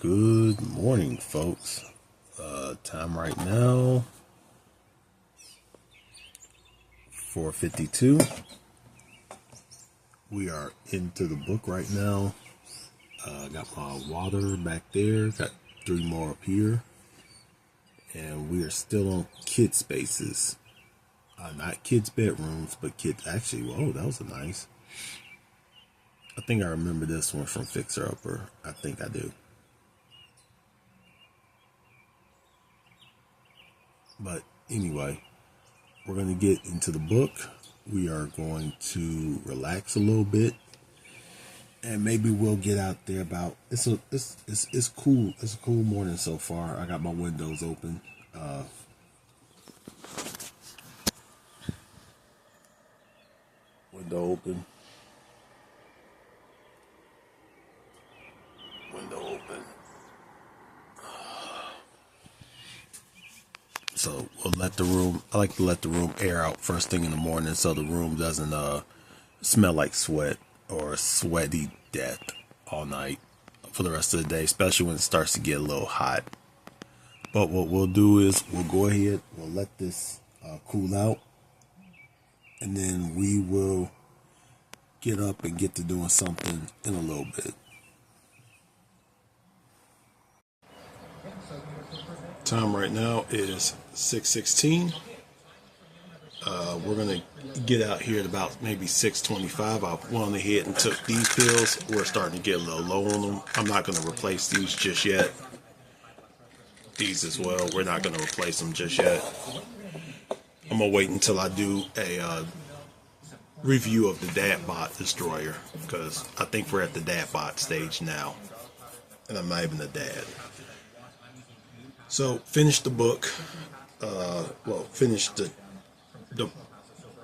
Good morning, folks. Time right now, 4:52. We are into the book right now. Got my water back there. Got 3 more up here. And we are still on kid spaces. Not kids' bedrooms, but kids. Actually, whoa, that was a nice. I think I remember this one from Fixer Upper. I think I do. But anyway, we're going to get into the book. We are going to relax a little bit, and maybe we'll get out there about. It's cool. It's a cool morning so far. I got my windows open. Window open. Window open. So we'll let the room. I like to let the room air out first thing in the morning, so the room doesn't smell like sweat or sweaty death all night for the rest of the day, especially when it starts to get a little hot. But what we'll do is we'll go ahead. We'll let this cool out, and then we will get up and get to doing something in a little bit. Time right now is 6:16. We're gonna get out here at about maybe 6:25. I went ahead and took these pills. We're starting to get a little low on them. I'm not gonna replace these just yet. These as well. We're not gonna replace them just yet. I'm gonna wait until I do a review of the DadBot Destroyer, because I think we're at the DadBot stage now, and I'm not even a dad. So finish the book. Finish the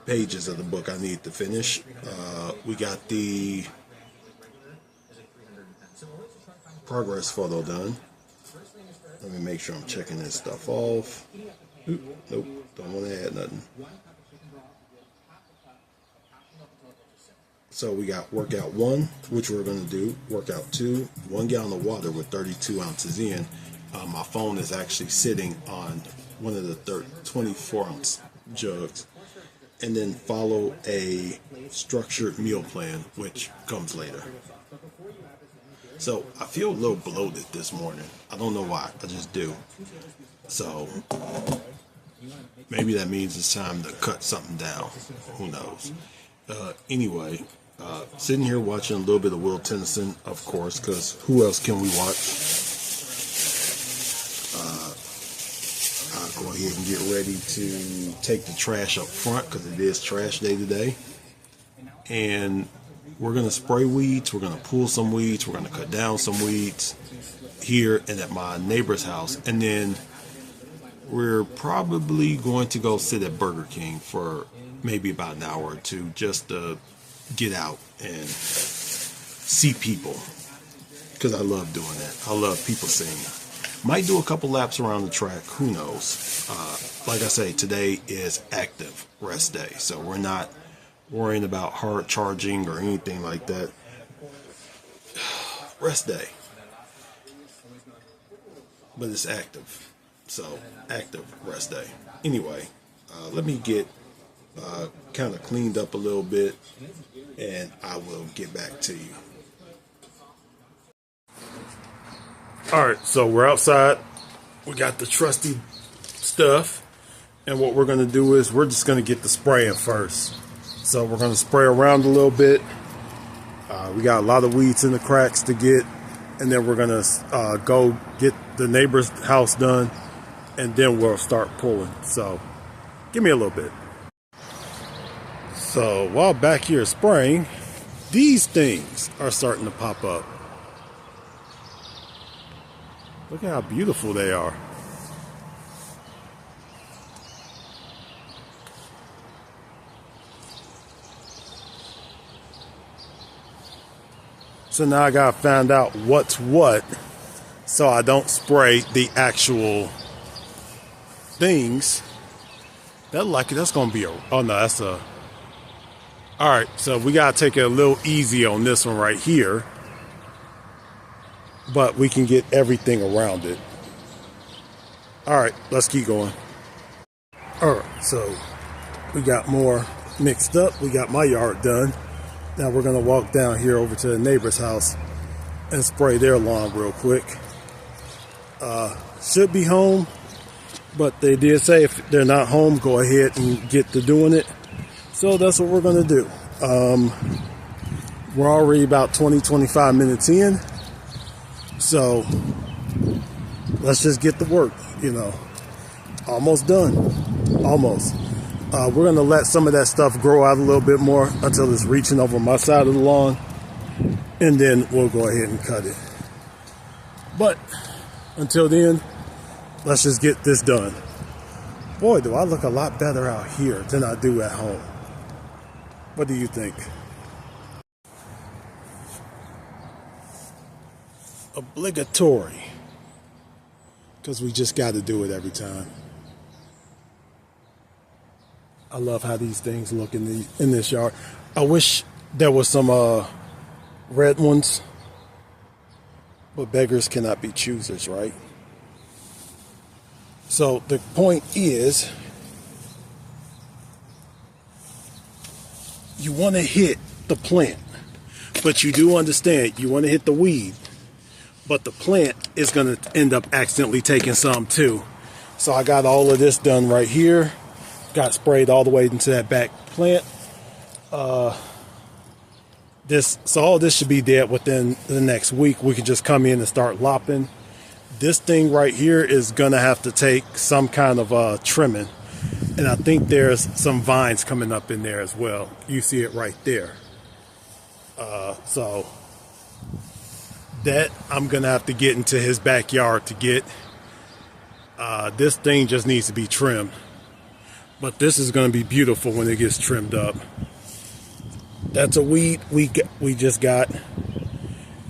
pages of the book I need to finish. We got the progress photo done. Let me make sure I'm checking this stuff off. Nope, don't want to add nothing. So we got workout 1, which we're going to do. Workout 2, 1 gallon of water with 32 ounces in. My phone is actually sitting on one of the 24-ounce jugs. And then follow a structured meal plan, which comes later. So I feel a little bloated this morning. I don't know why. I just do. So maybe that means it's time to cut something down. Who knows? Anyway, sitting here watching a little bit of Will Tennyson, of course, because who else can we watch? I'll go ahead and get ready to take the trash up front, because it is trash day today. And we're going to spray weeds. We're going to pull some weeds. We're going to cut down some weeds here and at my neighbor's house. And then we're probably going to go sit at Burger King for maybe about an hour or two, just to get out and see people, because I love doing that. I love people seeing. Might do a couple laps around the track. Who knows? Like I say, today is active rest day, so we're not worrying about hard charging or anything like that. Rest day, but it's active, so active rest day. Anyway, let me get kind of cleaned up a little bit, and I will get back to you. All right, so we're outside. We got the trusty stuff, and what we're going to do is we're just going to get the spraying first. So we're going to spray around a little bit. We got a lot of weeds in the cracks to get, and then we're going to go get the neighbor's house done, and then we'll start pulling. So give me a little bit. So while back here spraying, these things are starting to pop up. Look at how beautiful they are. So now I gotta find out what's what, so I don't spray the actual things. That's gonna be oh no, that's a. All right, so we gotta take it a little easy on this one right here. but we can get everything around it. All right, let's keep going. All right, so we got more mixed up. We got my yard done. Now we're gonna walk down here over to the neighbor's house and spray their lawn real quick. Should be home, but they did say if they're not home, go ahead and get to doing it. So that's what we're gonna do. We're already about 20-25 minutes in, so let's just get to work. Almost done. Almost. We're gonna let some of that stuff grow out a little bit more until it's reaching over my side of the lawn, and then we'll go ahead and cut it. But until then, let's just get this done. Boy, do I look a lot better out here than I do at home. What do you think? Obligatory, because we just got to do it every time. I love how these things look in this yard. I wish there was some red ones, but beggars cannot be choosers, right? So the point is, you want to hit the plant, but you do understand you want to hit the weed, but the plant is going to end up accidentally taking some too. So I got all of this done right here. Got sprayed all the way into that back plant. So all this should be dead within the next week. We can just come in and start lopping. This thing right here is gonna have to take some kind of trimming, and I think there's some vines coming up in there as well. You see it right there. So that I'm gonna have to get into his backyard to get. This thing just needs to be trimmed, but this is gonna be beautiful when it gets trimmed up. That's a weed we just got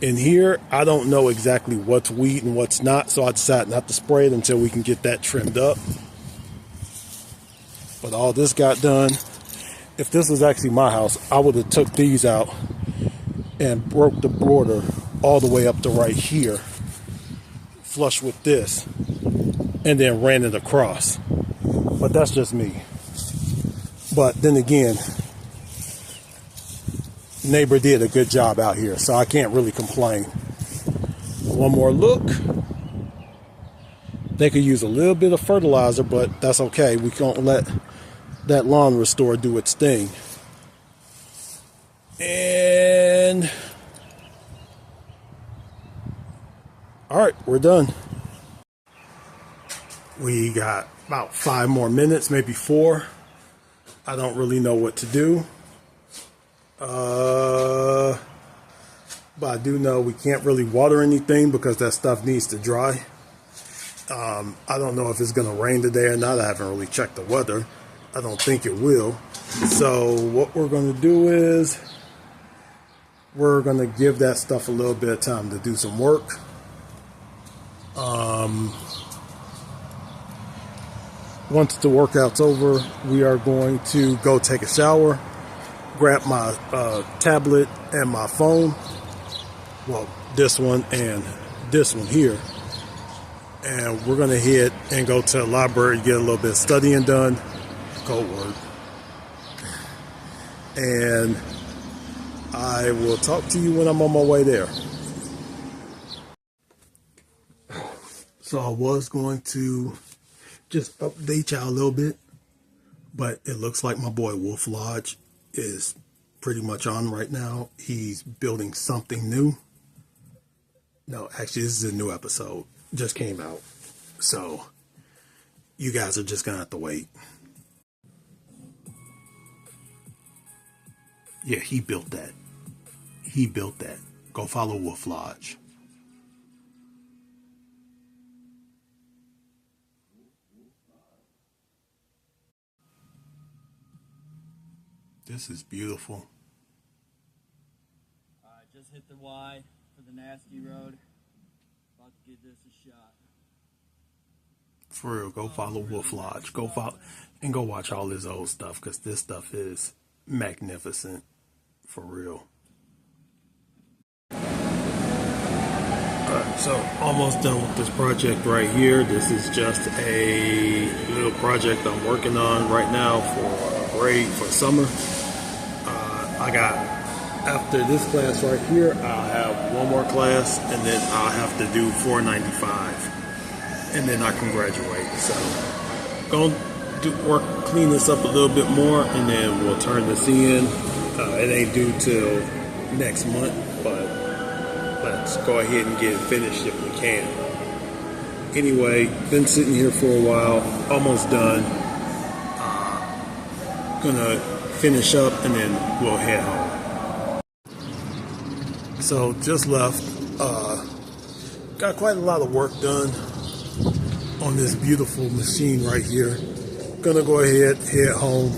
in here. I don't know exactly what's weed and what's not, so I decided not to spray it until we can get that trimmed up. But all this got done. If this was actually my house, I would have took these out and broke the border all the way up to right here, flush with this, and then ran it across. But that's just me. But then again, neighbor did a good job out here, so I can't really complain. One more look. They could use a little bit of fertilizer, but that's okay. We can't let that lawn restore do its thing. And all right, we're done. We got about 5 more minutes, maybe 4. I don't really know what to do. But I do know we can't really water anything because that stuff needs to dry. I don't know if it's going to rain today or not. I haven't really checked the weather. I don't think it will. So what we're going to do is we're going to give that stuff a little bit of time to do some work. Once the workout's over, we are going to go take a shower, grab my tablet and my phone. Well, this one and this one here. And we're going to head and go to the library, get a little bit of studying done. Code word. And I will talk to you when I'm on my way there. So I was going to just update y'all a little bit, but it looks like my boy Wolf Lodge is pretty much on right now. He's building something new. No, actually, this is a new episode. Just came out. So you guys are just going to have to wait. Yeah, he built that. He built that. Go follow Wolf Lodge. This is beautiful. Alright, just hit the Y for the nasty road. About to give this a shot. For real, go follow Wolf Lodge. Go follow and go watch all his old stuff, because this stuff is magnificent. For real. Alright, So almost done with this project right here. This is just a little project I'm working on right now for a grade for summer. I got, after this class right here, I'll have one more class and then I'll have to do 495 and then I can graduate. So going to clean this up a little bit more and then we'll turn this in. It ain't due till next month, but let's go ahead and get it finished if we can. Anyway, been sitting here for a while, almost done. Gonna finish up and then we'll head home. So just left. Got quite a lot of work done on this beautiful machine right here. Gonna go ahead, head home,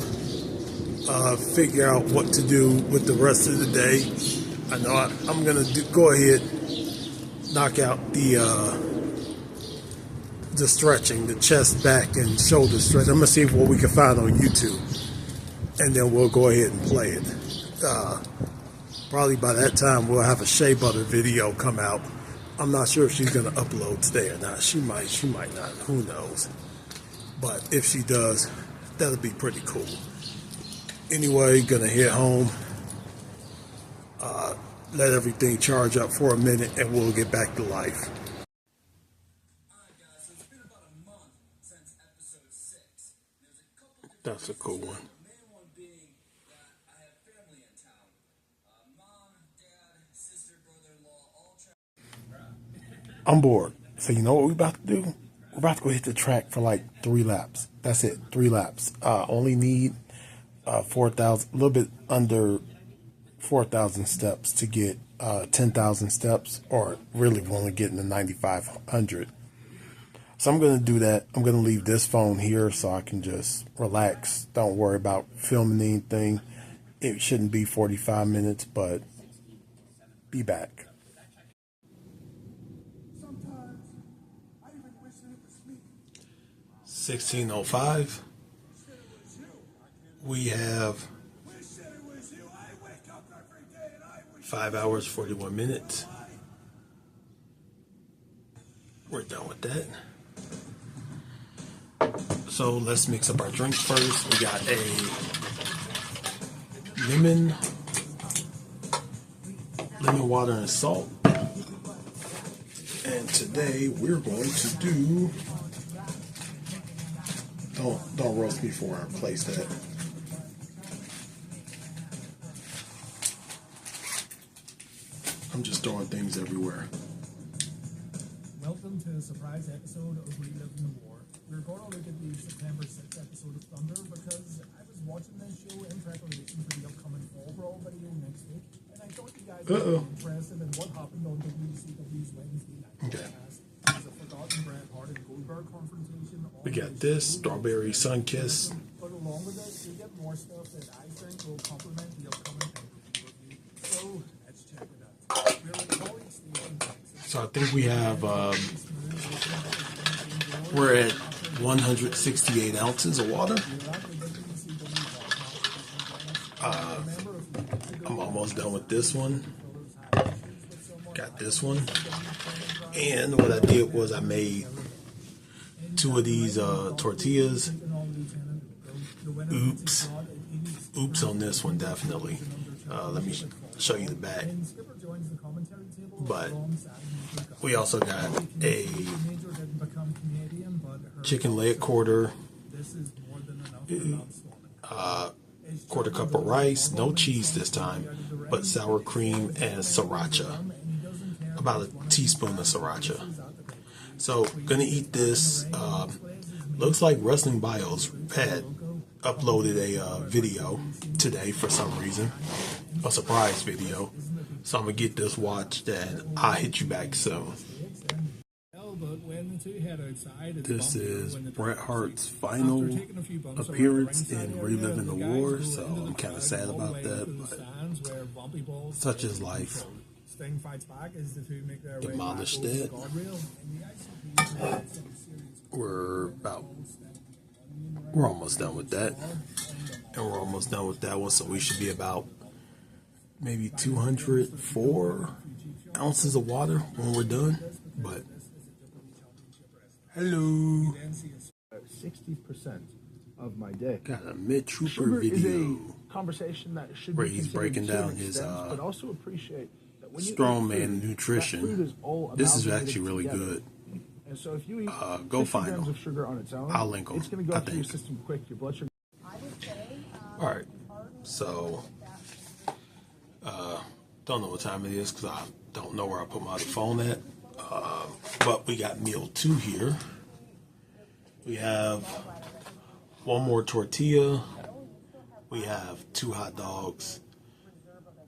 figure out what to do with the rest of the day. I know I'm gonna go ahead, knock out the stretching, the chest, back, and shoulder stretch. I'm gonna see what we can find on YouTube, and then we'll go ahead and play it. Probably by that time we'll have a shea butter video come out. I'm not sure if she's gonna upload today or not. She might not. Who knows? But if she does, that'll be pretty cool. Anyway, gonna head home. Let everything charge up for a minute and we'll get back to life. That's a cool one. I'm bored. So you know what we're about to do? We're about to go hit the track for like 3 laps. That's it, 3 laps. Only need 4,000, a little bit under 4,000 steps to get 10,000 steps, or really we're only getting to 9,500. So I'm going to do that. I'm going to leave this phone here so I can just relax. Don't worry about filming anything. It shouldn't be 45 minutes, but be back. 16:05. We have 5 hours, 41 minutes. We're done with that. So let's mix up our drinks first. We got a lemon water and salt. And today we're going to do, don't roast me before I place that. I'm just throwing things everywhere. Welcome to a surprise episode of We Live in the War. We're going to look at the September 6th episode of Thunder because I was watching this show in preparation for the upcoming Fall Brawl video next week, and I thought you guys would be interested in what happened on WCW's Wednesday night podcast. There's a forgotten Bret Hart and Goldberg confrontation. We got this Strawberry Sunkiss. But along with it, we get more stuff that I think will complement the upcoming pay-per-view review. So let's check it out. We're in College Station, Texas. So I think we have, we're at 168 ounces of water. I'm almost done with this one. Got this one. And what I did was I made 2 of these tortillas. Oops on this one, definitely. Let me show you the back. But we also got a chicken leg quarter, quarter cup of rice, no cheese this time, but sour cream and sriracha, about a teaspoon of sriracha. So gonna eat this. Looks like Wrestling Bios had uploaded a video today for some reason, a surprise video. So I'm gonna get this watched and I'll hit you back soon. This is Bret Hart's final appearance in Reliving the War, so I'm kind of sad about that, but such is life. Demolished it. We're almost done with that, and we're almost done with that one, so we should be about maybe 204 ounces of water when we're done. But hello, 60% of my day. got a mid trooper Sugar is video a conversation that should where be he's considered breaking to an down his extent, but also appreciate that when you eat strongman food, nutrition. that food is all This is amalgamated actually really together. good. And so if you eat Go 50 find grams them. of sugar on its own, I'll link them, it's going to go I through your think. system quick. Your blood sugar. All right, so don't know what time it is because I don't know where I put my other phone at. But we got meal 2 here. We have one more tortilla. We have 2 hot dogs,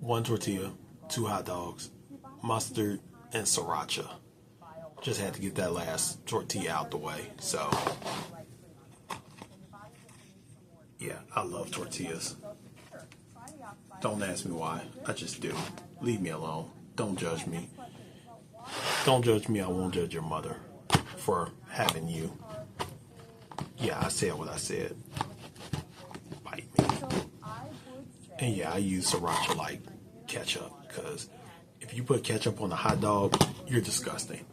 1 tortilla, 2 hot dogs, mustard, and sriracha. Just had to get that last tortilla out the way. So, yeah, I love tortillas. Don't ask me why. I just do. Leave me alone. Don't judge me. Don't judge me. I won't judge your mother for having you. Yeah, I said what I said. Bite me. And yeah, I use sriracha like ketchup because if you put ketchup on a hot dog, you're disgusting.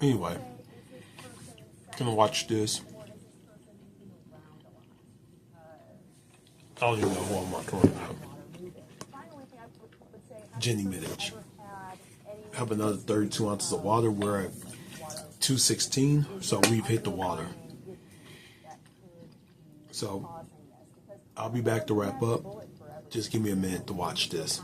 Anyway, gonna watch this. I don't even know who I'm talking about. Jenny Middich. Have another 32 ounces of water. We're at 216, so we've hit the water. So I'll be back to wrap up. Just give me a minute to watch this.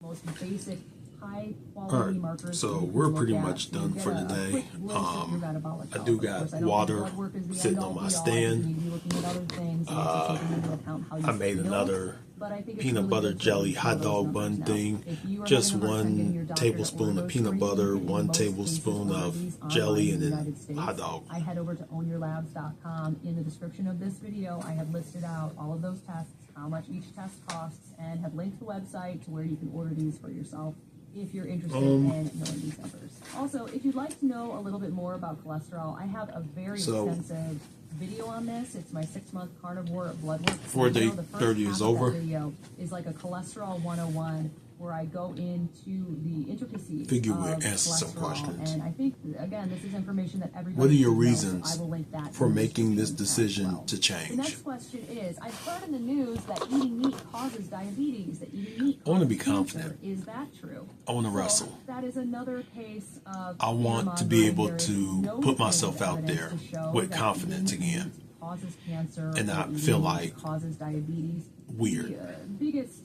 Most basic high All quality right, markers. so that you we're can pretty look at much to done get for a today. quick glimpse of your metabolic I health. do Of got course, I don't water think blood work is the sitting end on all my be all. I think stand. you need to be looking at other things, and also taking into account how you I made feel. another But I think it's peanut really butter good to jelly know hot those dog numbers bun now. thing. If you are Just having a hard time getting your one doctor to tablespoon order of those peanut for you, butter, in one most tablespoon cases, order of these online jelly, in and the then United States. hot dog. I head over to ownyourlabs.com. In the description of this video, I have listed out all of those tests, how much each test costs, and have linked the website to where you can order these for yourself if you're interested in knowing these numbers. Also, if you'd like to know a little bit more about cholesterol, I have a very extensive video on this. It's my 6-month carnivore blood work. Before day The first 30 half is of over. that video is like a cholesterol 101, where I go into the intricacies Figure of we'll answer some cholesterol. questions. And I think, again, this is information that everybody What are your should know, so reasons I will link that for in the making this description as decision well. to The change? next question is, I've heard in the news that eating meat causes diabetes, that eating meat I wanna be causes cancer. confident. Is that true? I wanna So wrestle. that is another case of I want to be able fear-mongering. There to is no put myself definitive out there evidence to show with that confidence eating again. meat causes cancer And or not eating feel meat like causes diabetes. weird. The biggest,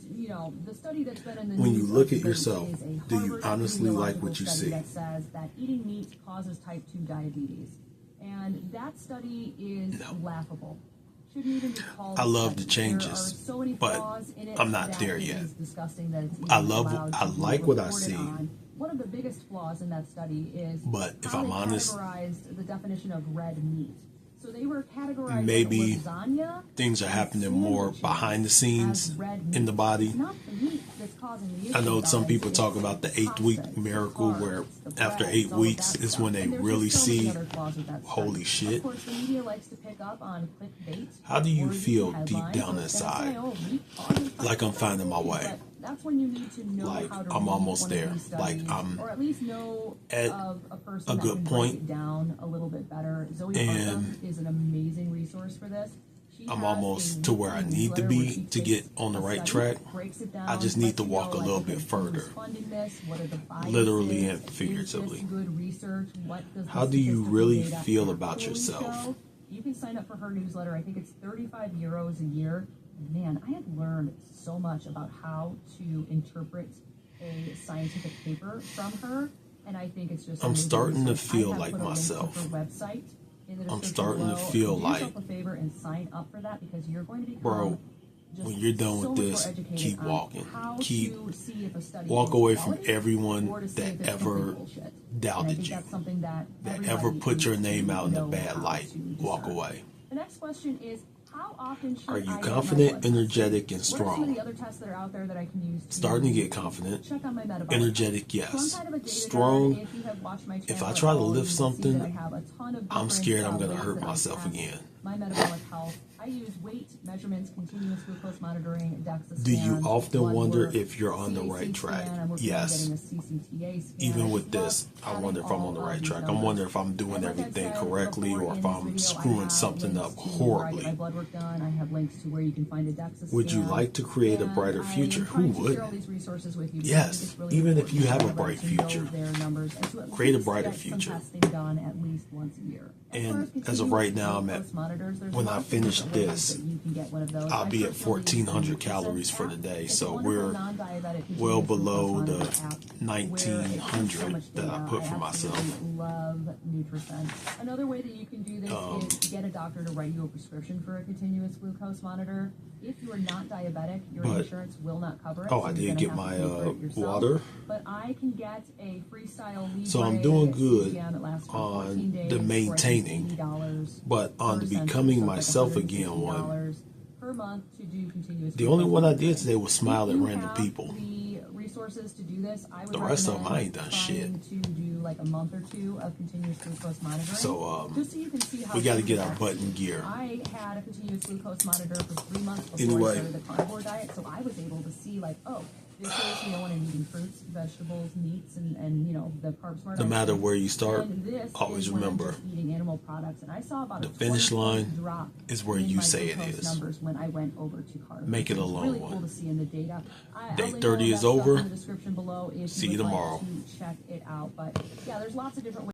the study that's been in the When news you look of at late yourself, is a do you Harvard honestly like epidemiological what you study see? that says that eating meat causes type 2 diabetes, and that study is laughable. Shouldn't even be called I a love study. the changes, There are so many but flaws in it I'm not that there it yet. is disgusting that it's even I allowed to be like what I reported see. on. One of the biggest flaws in that study is But if how I'm they honest, categorized the definition of red meat. So they were categorizing maybe lasagna things are and happening more sandwiches behind the as scenes red in the meat. body. It's not the meat that's causing the issue, I know some guys. people It's talk about the 8-week pastas, miracle carbs, where the after breads, 8 all of weeks that is stuff. when they And there's really just so many see, other flaws with that study. holy shit. Of course, the media likes to pick up on clickbait. How do you worthy feel headlines. deep down So it's inside? gonna say, oh, meat causes type Like I'm 2 finding my diabetes, way. but that's when you need to know Like, how to I'm read almost one of there. these Like, studies, I'm or at least know at of a person a that good can point. break it down a little bit better. Zoe And Bartham is an amazing resource for this. She I'm has almost a to where I weekly need to newsletter be where she to takes get on the a right study, track. breaks it down, I just need lets to you walk know, a little like, bit okay, further. who's funding this? What are the biases? Literally and Is this figuratively. good research? What does the How do you statistical really data feel about actually yourself? show? You can sign up for her newsletter. I think it's 35 euros a year. Man, I have learned so much about how to interpret a scientific paper from her, and I think it's just I'm amazing starting to research. feel I have like put a link to myself. her website in the I'm description starting to below. feel Do like, yourself a favor and sign up for that, because you're going to become bro, just when you're done so with much this, more educated keep on walking. how Keep to see if a study walk is away from quality everyone or to see that if it's ever complete bullshit. And I doubted think you, that's something that that ever everybody put your needs name to out in a know bad how light. to Walk discern. away. The next question is, how often should Are you I get my confident, blood tested? energetic, and What are some of strong? the other tests that are out there that I can use Starting to get confident, check on my metabolic energetic, health? So I'm yes. kind of a data Strong. nerd. If you have watched my If channel I at try to all, lift you can see something, that I have a ton of I'm different, scared I'm gonna ways hurt that I myself test again. my metabolic health. I use weight measurements, continuous glucose monitoring, DEXA Do you scans, often blood wonder work, if you're on the CAC right track? scan. I'm working Yes. on getting a CCTA scan. Even with Plus this, I adding wonder if I'm on the all right of these track. I'm numbers. wondering if I'm doing And like I everything said correctly before or if in this I'm video, I screwing have something links up to where I get horribly. my blood work done. I have links to where you can find a DEXA scan. Would you like to create a And brighter future? I am Who trying to would? share all these resources with you because Yes, I think it's really even if you important have a for bright everyone future. to know their numbers and to at Create a least brighter get future. some testing done at least once a year. And as of right now, I'm at, when I finish this, I'll be at 1,400 calories for the day. So we're well below the 1,900 that I put for myself. Love Nutricent. Another way that you can do this is get a doctor to write you a prescription for a continuous glucose monitor. If you are not diabetic, your insurance will not cover it. Oh, so I you're did gonna get have my to pay for it yourself. water. But I can get a Freestyle Libre. So I'm doing good CGM that lasts for on 14 days the for maintaining, $80 but on the per sensor, becoming so it's myself like again one. $160 per month to do continuous. The only glucose one I monitoring. did today was smile at If you random have people. The resources to do this, I would The rest of them, recommend I ain't done trying to do like a month or two of continuous glucose monitoring. So, just so you can see how we got to things get our work. butt in gear. I had a continuous glucose monitor for 3 months before Anyway. I started the carnivore diet, so I was able to see like, oh, this is, you know, when I'm eating fruits, vegetables, meats, and you know, the carb smart. No matter option. where you start, And this always is when I'm remember, just eating animal products, and I saw about the a finish 20% line drop is where in you my say it glucose is. numbers when I went over to carnivore. Make it a It's long really one. cool to see in the data. I'll Day link all 30 of is that stuff over. in the description below if See you you would like tomorrow. to check it out. But yeah, there's lots of different ways.